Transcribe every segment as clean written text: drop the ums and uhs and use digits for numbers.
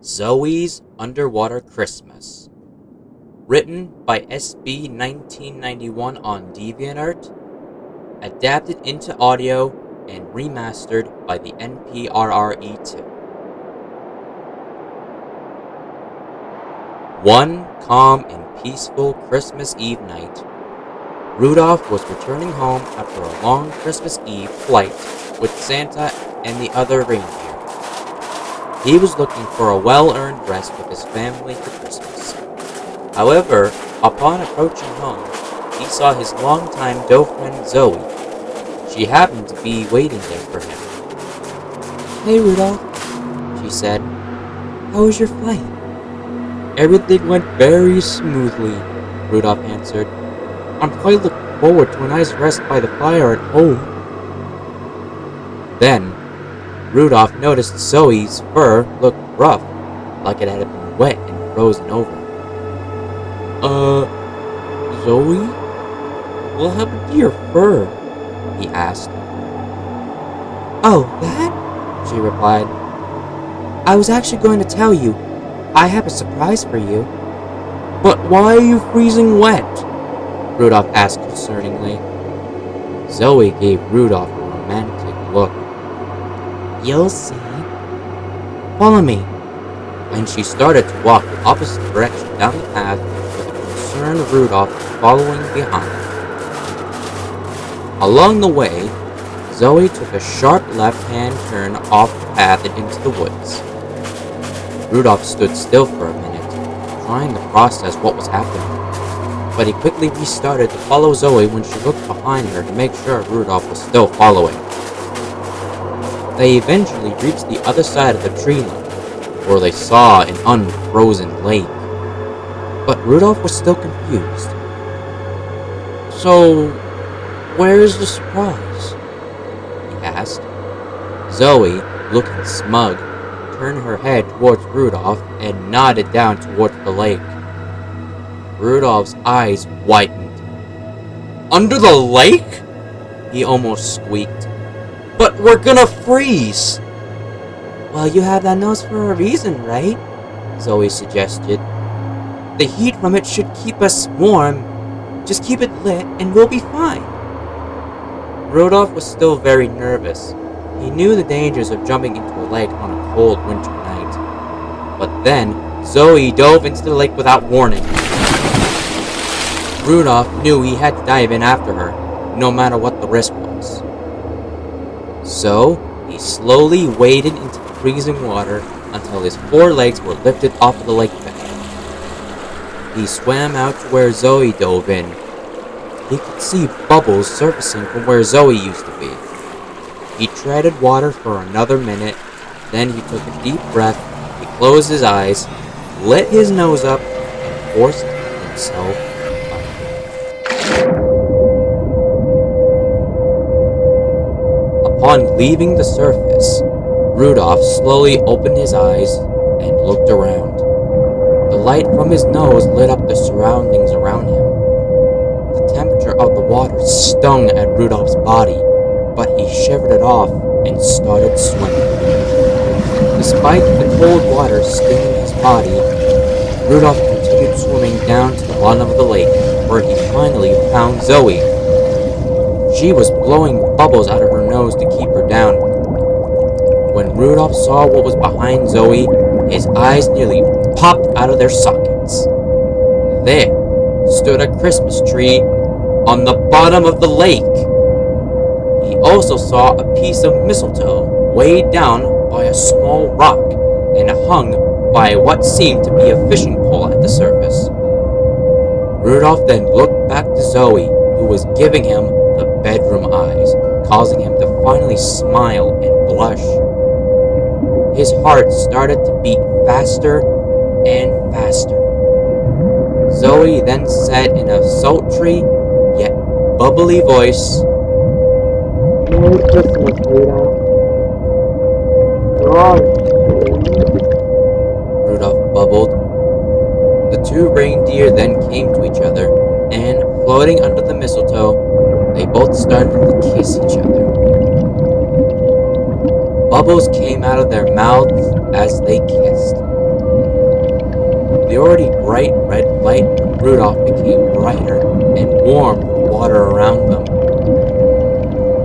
Zoey's Underwater Christmas. Written by SB 1991 on DeviantArt, adapted into audio and remastered by the NPRRE2. One calm and peaceful Christmas Eve night, Rudolph was returning home after a long Christmas Eve flight with Santa and the other reindeer. He was looking for a well-earned rest with his family for Christmas. However, upon approaching home, he saw his longtime doe friend Zoey. She happened to be waiting there for him. "Hey Rudolph," she said. "How was your flight?" "Everything went very smoothly," Rudolph answered. "I'm quite looking forward to a nice rest by the fire at home." Then, Rudolph noticed Zoey's fur looked rough, like it had been wet and frozen over. Zoey? What happened to your fur?" he asked. "Oh, that?" she replied. "I was actually going to tell you. I have a surprise for you." "But why are you freezing wet?" Rudolph asked concerningly. Zoey gave Rudolph a romantic look. "You'll see. Follow me." And she started to walk the opposite direction down the path with a concerned Rudolph following behind. Along the way, Zoey took a sharp left-hand turn off the path and into the woods. Rudolph stood still for a minute, trying to process what was happening. But he quickly restarted to follow Zoey when she looked behind her to make sure Rudolph was still following. They eventually reached the other side of the tree line, where they saw an unfrozen lake. But Rudolph was still confused. "So, where's the surprise?" he asked. Zoey, looking smug, turned her head towards Rudolph and nodded down towards the lake. Rudolph's eyes widened. "Under the lake?" he almost squeaked. "But we're gonna freeze!" "Well, you have that nose for a reason, right?" Zoey suggested. "The heat from it should keep us warm. Just keep it lit and we'll be fine." Rudolph was still very nervous. He knew the dangers of jumping into a lake on a cold winter night. But then, Zoey dove into the lake without warning. Rudolph knew he had to dive in after her, no matter what the risk was. So, he slowly waded into the freezing water until his four legs were lifted off of the lake bed. He swam out to where Zoey dove in. He could see bubbles surfacing from where Zoey used to be. He treaded water for another minute, then he took a deep breath, he closed his eyes, lit his nose up, and forced himself Upon leaving the surface, Rudolph slowly opened his eyes and looked around. The light from his nose lit up the surroundings around him. The temperature of the water stung at Rudolph's body, but he shivered it off and started swimming. Despite the cold water stinging his body, Rudolph continued swimming down to the bottom of the lake, where he finally found Zoey. She was blowing bubbles out of her nose to keep her down. When Rudolph saw what was behind Zoey, his eyes nearly popped out of their sockets. There stood a Christmas tree on the bottom of the lake. He also saw a piece of mistletoe weighed down by a small rock and hung by what seemed to be a fishing pole at the surface. Rudolph then looked back to Zoey, who was giving him the bedroom eyes, causing him to finally smile and blush. His heart started to beat faster and faster. Zoey then said in a sultry yet bubbly voice, "Merry Christmas, Rudolph." Rudolph bubbled. The two reindeer then came to each other, and, floating under the mistletoe, they both started to kiss each other. Bubbles came out of their mouths as they kissed. The already bright red light from Rudolph became brighter and warmed the water around them.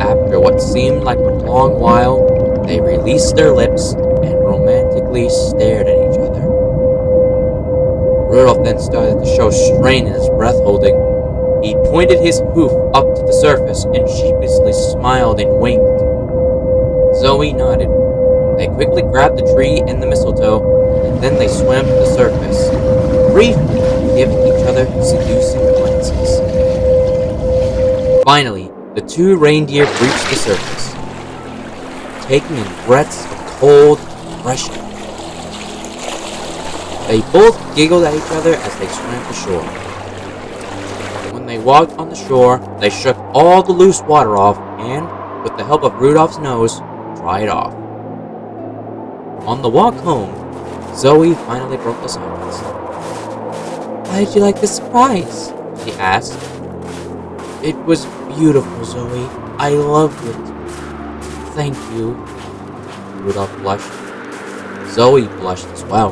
After what seemed like a long while, they released their lips and romantically stared at each other. Rudolph then started to show strain in his breath holding. He pointed his hoof up to the surface and sheepishly smiled and winked. Zoey nodded. They quickly grabbed the tree and the mistletoe, and then they swam to the surface, briefly giving each other seducing glances. Finally, the two reindeer reached the surface, taking in breaths of cold, fresh air. They both giggled at each other as they swam to shore. When they walked on the shore, they shook all the loose water off and, with the help of Rudolph's nose, dried off. On the walk home, Zoey finally broke the silence. How did you like the surprise? She asked. It was beautiful, Zoey. I loved it. Thank you. Rudolph blushed. Zoey blushed as well.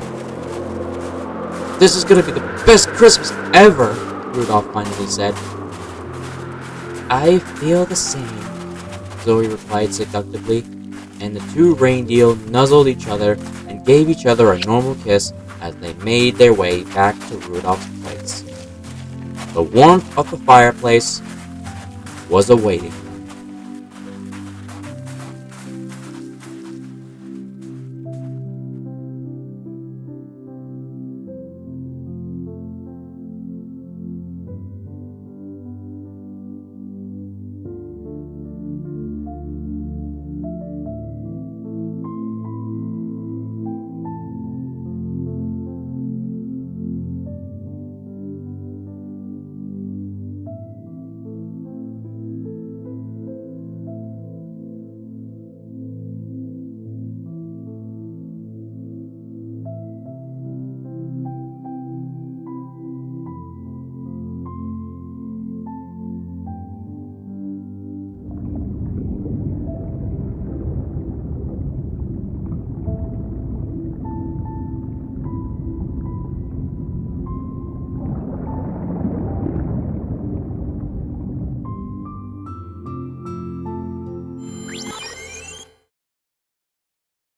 This is gonna be the best Christmas ever, Rudolph finally said. I feel the same, Zoey replied seductively, and the two reindeer nuzzled each other and gave each other a normal kiss as they made their way back to Rudolph's place. The warmth of the fireplace was awaiting them.